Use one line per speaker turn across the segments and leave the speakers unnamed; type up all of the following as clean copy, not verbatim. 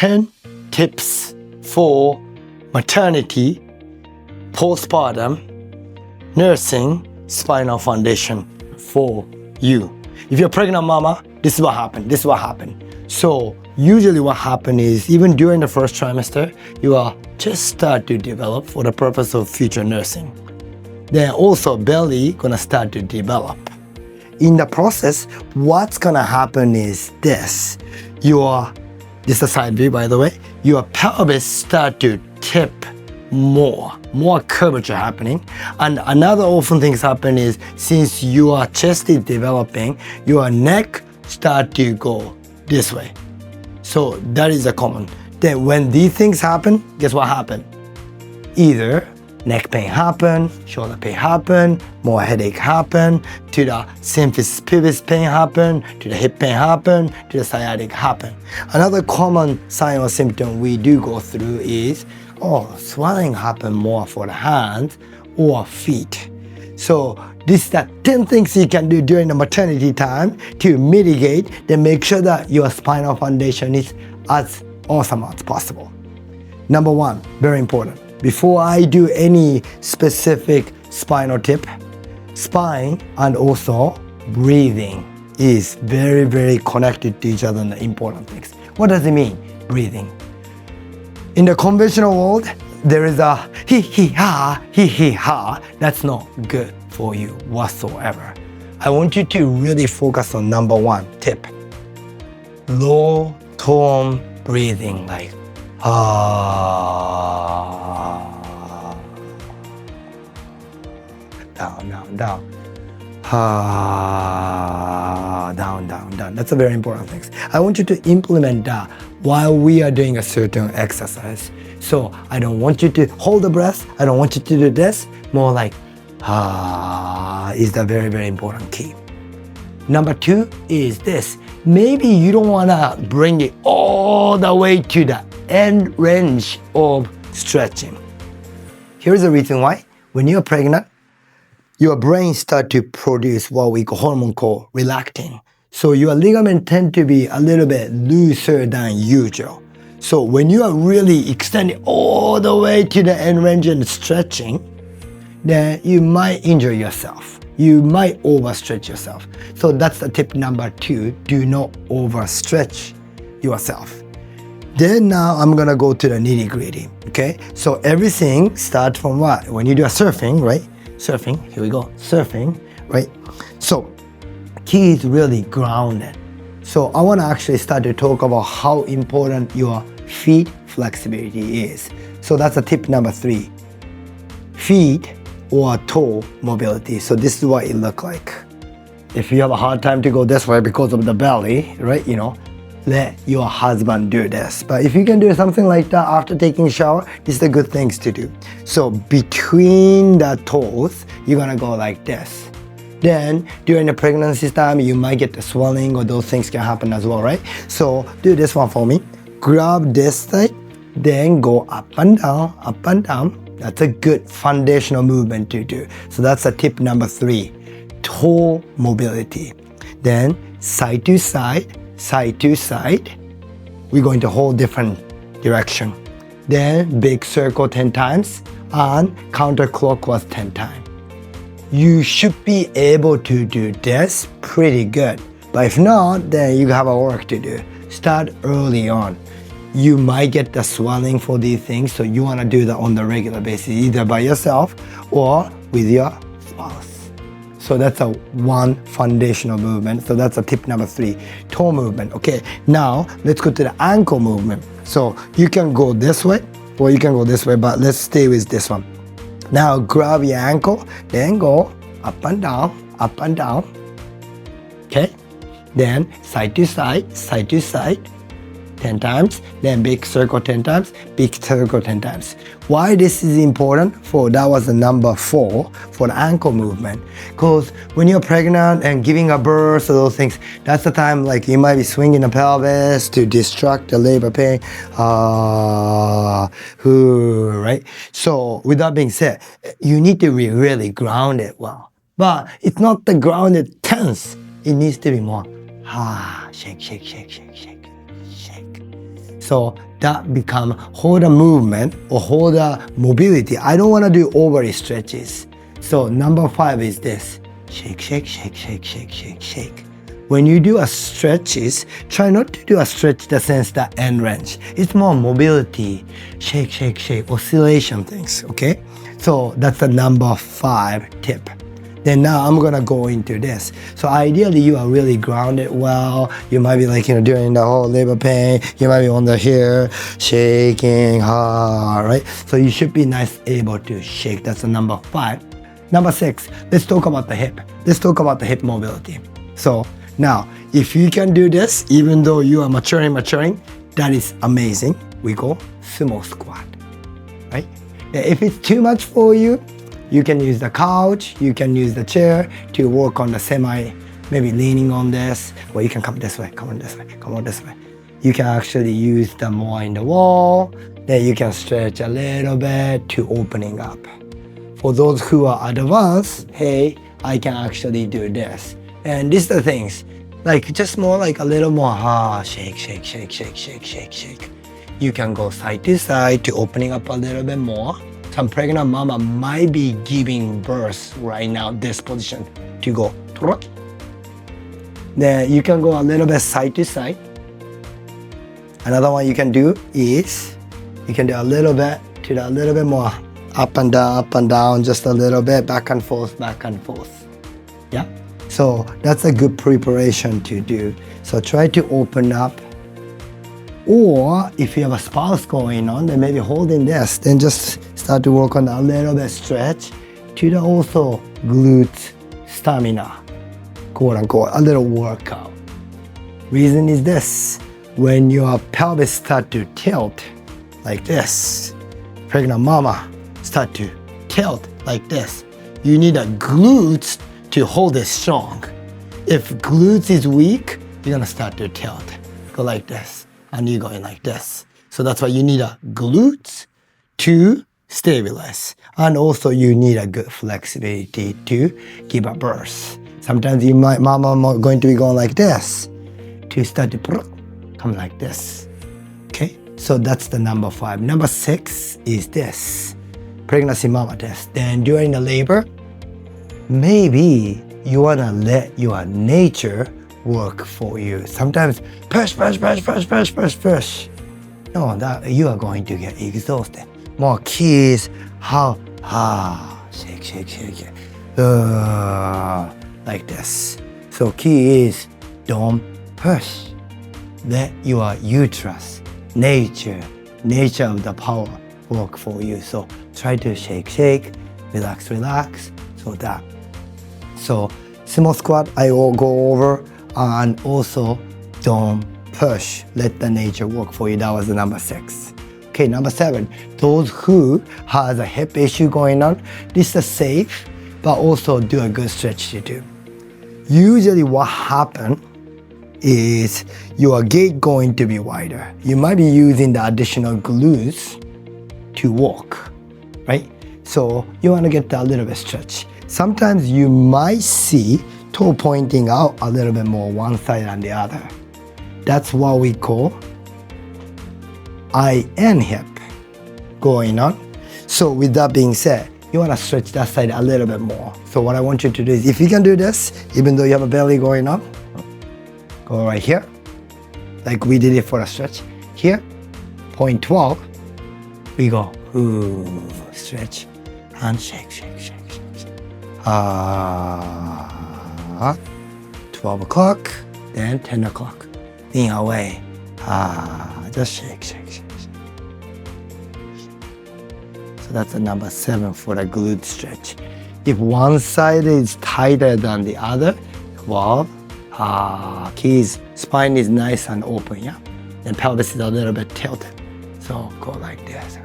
10 tips for maternity, postpartum, nursing, spinal foundation for you. If you're a pregnant mama, this is what happened. So usually what happens is, even during the first trimester, you are just start to develop for the purpose of future nursing. Then also belly gonna start to develop. In the process, what's gonna happen is this. This is a side view, by the way. Your pelvis start to tip more curvature happening. And another often things happen is, since your chest is developing, your neck start to go this way. So that is a common. Then when these things happen, guess what happen? Either neck pain happen, shoulder pain happen, more headache happen, to the symphysis pubis pain happen, to the hip pain happen, to the sciatic happen. Another common sign or symptom we do go through is, swelling happen more for the hands or feet. So this is the 10 things you can do during the maternity time to mitigate, then make sure that your spinal foundation is as awesome as possible. Number one, very important. Before I do any specific spinal tip, spine and also breathing is very, very connected to each other and the important things. What does it mean, breathing? In the conventional world, there is a he-he-ha. That's not good for you whatsoever. I want you to really focus on number one tip. Low tone breathing, like down, down. That's a very important thing. I want you to implement that while we are doing a certain exercise. So I don't want you to hold the breath. I don't want you to do this. More like is the very, very important key. Number two is this. Maybe you don't want to bring it all the way to the end range of stretching. Here's the reason why. When you're pregnant, your brain starts to produce what we call hormone called relactin. So your ligament tend to be a little bit looser than usual. So when you are really extending all the way to the end range and stretching, then you might injure yourself. You might overstretch yourself. So that's the tip number two. Do not overstretch yourself. Then now I'm gonna go to the nitty gritty, okay? So everything starts from what? When you do a surfing, right? Surfing, here we go, surfing, right? So key is really grounded. So I wanna actually start to talk about how important your feet flexibility is. So that's a tip number three. Feet or toe mobility. So this is what it looks like. If you have a hard time to go this way because of the belly, right? Let your husband do this. But if you can do something like that after taking a shower, this is the good things to do. So between the toes, you're gonna go like this. Then during the pregnancy time, you might get the swelling or those things can happen as well, right? So do this one for me. Grab this side, then go up and down, up and down. That's a good foundational movement to do. So that's a tip number three, toe mobility. Then side to side, we're going to hold different direction. Then big circle 10 times and counterclockwise 10 times. You should be able to do this pretty good. But if not, then you have a work to do. Start early on. You might get the swelling for these things, so you want to do that on the regular basis, either by yourself or with your spouse. So that's a one foundational movement. So that's a tip number three, toe movement. Okay, now let's go to the ankle movement. So you can go this way or you can go this way, but let's stay with this one. Now grab your ankle, then go up and down. Okay, then side to side, 10 times, then big circle 10 times, big circle 10 times. Why this is important? That was the number 4 for the ankle movement. Because when you're pregnant and giving a birth or those things, that's the time like you might be swinging the pelvis to distract the labor pain. Right? So with that being said, you need to be really grounded well. But it's not the grounded tense. It needs to be more shake. So that become hold a movement or hold a mobility. I don't want to do overly stretches. So number 5 is this. Shake, shake, shake, shake, shake, shake, shake. When you do a stretches, try not to do a stretch the sense that end range. It's more mobility, shake, shake, shake, oscillation things, okay? So that's the number 5 tip. Then now I'm gonna go into this. So ideally you are really grounded well. You might be like, during the whole labor pain, you might be on the here, shaking hard, right? So you should be nice able to shake. That's the number 5. Number 6, let's talk about the hip. Let's talk about the hip mobility. So now, if you can do this, even though you are maturing, that is amazing. We go sumo squat, right? If it's too much for you, you can use the couch, you can use the chair to work on the maybe leaning on this, or you can come this way, come on this way, come on this way. You can actually use the more in the wall, then you can stretch a little bit to opening up. For those who are advanced, hey, I can actually do this. And these are the things, like just more like a little more, shake, shake, shake, shake, shake, shake, shake. You can go side to side to opening up a little bit more. Some pregnant mama might be giving birth right now, this position, to go. Then you can go a little bit side to side. Another one you can do is, you can do a little bit to a little bit more up and down, just a little bit, back and forth, yeah? So that's a good preparation to do. So try to open up, or if you have a spouse going on, then maybe holding this, then just start to work on a little bit stretch to the also glute stamina, quote unquote, a little workout. Reason is this, when your pelvis start to tilt like this, pregnant mama start to tilt like this, you need a glutes to hold it strong. If glutes is weak, you're gonna start to tilt. Go like this, and you're going like this. So that's why you need a glutes to stabilize. And also you need a good flexibility to give a birth. Sometimes mama going to be going like this to start to come like this. Okay, so that's the number 5. Number 6 is this, pregnancy mama test. Then during the labor, maybe you wanna let your nature work for you. Sometimes push. No, that you are going to get exhausted. More keys, shake. Like this. So key is don't push. Let your uterus, nature of the power work for you. So try to shake, relax. So sumo squat I will go over, and also don't push. Let the nature work for you. That was the number 6. Okay, number 7. Those who has a hip issue going on, this is safe, but also do a good stretch to do. Usually what happens is your gait going to be wider. You might be using the additional glutes to walk, right? So you want to get a little bit stretch. Sometimes you might see toe pointing out a little bit more one side than the other. That's what we call IN hip going on. So with that being said, you want to stretch that side a little bit more. So what I want you to do is, if you can do this, even though you have a belly going on, go right here, like we did it for a stretch. Here, point 12, we go, stretch, and shake. 12 o'clock, then 10 o'clock. Lean away. Just shake. So that's the number 7 for the glute stretch. If one side is tighter than the other, 12, keys, spine is nice and open, yeah? And pelvis is a little bit tilted. So go like this.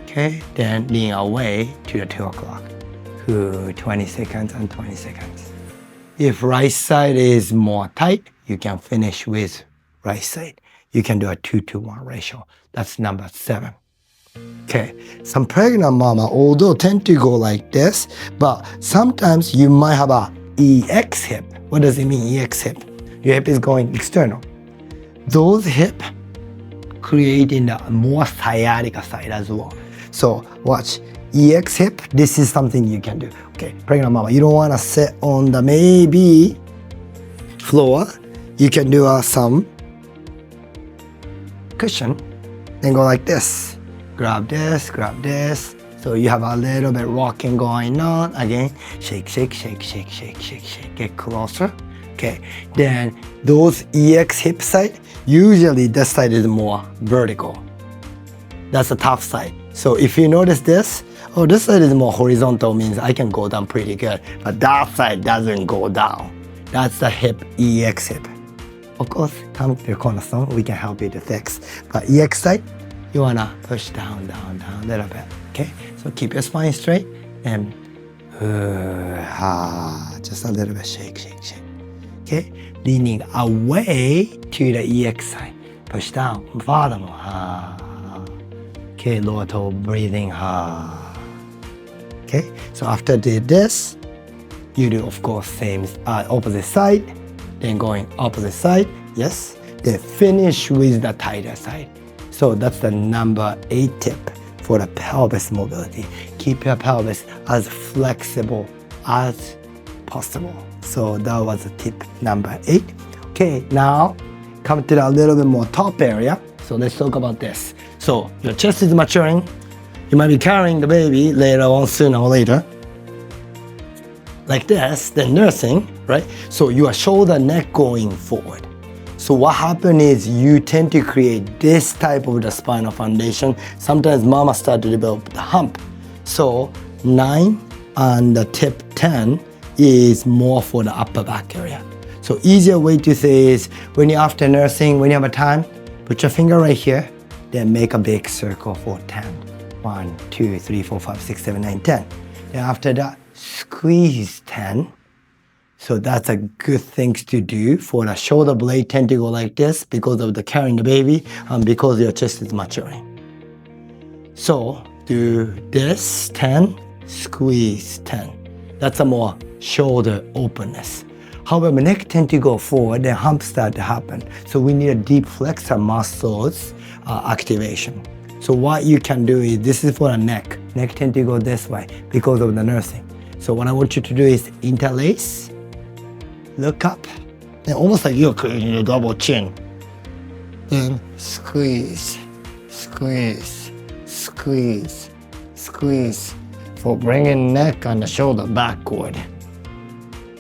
Okay, then lean away to the 2 o'clock. 20 seconds and 20 seconds. If right side is more tight, you can finish with right side. You can do a 2-to-1 ratio. That's number 7. Okay, some pregnant mama, although tend to go like this, but sometimes you might have a EX hip. What does it mean, EX hip? Your hip is going external. those hip creating the more sciatica side as well. So watch, EX hip, this is something you can do. Okay, pregnant mama, you don't want to sit on the maybe floor. You can do some cushion, then go like this. Grab this, grab this. So you have a little bit rocking going on. Again, shake, shake, shake, shake, shake, shake, shake. Get closer. Okay, then those EX hip side, usually this side is more vertical. That's the tough side. So if you notice this, oh, this side is more horizontal, means I can go down pretty good. But that side doesn't go down. That's the hip, EX hip. Of course, come to your cornerstone, we can help you to fix. But EX side, you wanna push down, down, down a little bit. Okay, so keep your spine straight and just a little bit shake, shake, shake. Okay, leaning away to the EX side. Push down, farther more. Okay, lower toe breathing. Okay, so after did this, you do of course same opposite side, then going opposite side, yes, then finish with the tighter side. So that's the number 8 tip for the pelvis mobility. Keep your pelvis as flexible as possible. So that was tip number 8. Okay, now come to the little bit more top area. So let's talk about this. So your chest is maturing. You might be carrying the baby later on, sooner or later. Like this, then nursing, right? So your shoulder, neck going forward. So what happens is you tend to create this type of the spinal foundation. Sometimes mama start to develop the hump. So 9 and the tip 10 is more for the upper back area. So easier way to say is when you're after nursing, when you have a time, put your finger right here, then make a big circle for 10. 1, 2, 3, 4, 5, 6, 7, 8, 10. Then after that, squeeze 10. So that's a good thing to do for the shoulder blade tend to go like this because of the carrying the baby and because your chest is maturing. So do this 10, squeeze 10. That's a more shoulder openness. However, neck tend to go forward, then hump start to happen. So we need a deep flexor muscles activation. So what you can do is, this is for the neck. Neck tend to go this way because of the nursing. So what I want you to do is interlace, look up, and almost like you're creating a double chin. Then squeeze, squeeze, squeeze, squeeze for bringing neck and the shoulder backward.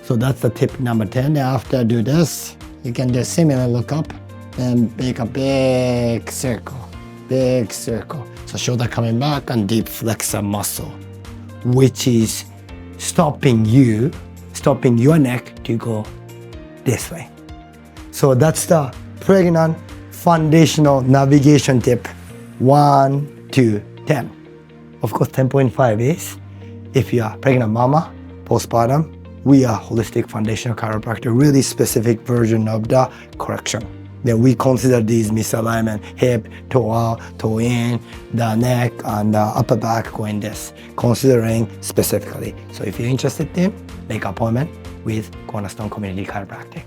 So that's the tip number 10. Then after I do this, you can do similar look up and make a big circle, big circle. So shoulder coming back and deep flexor muscle, which is stopping your neck to go this way. So that's the pregnant foundational navigation tip 1 to 10. Of course, 10.5 is if you are pregnant mama, postpartum, we are holistic foundational chiropractor, really specific version of the correction. Then we consider these misalignment, hip, toe out, toe in, the neck, and the upper back going this, considering specifically. So if you're interested in, make an appointment with Cornerstone Community Chiropractic.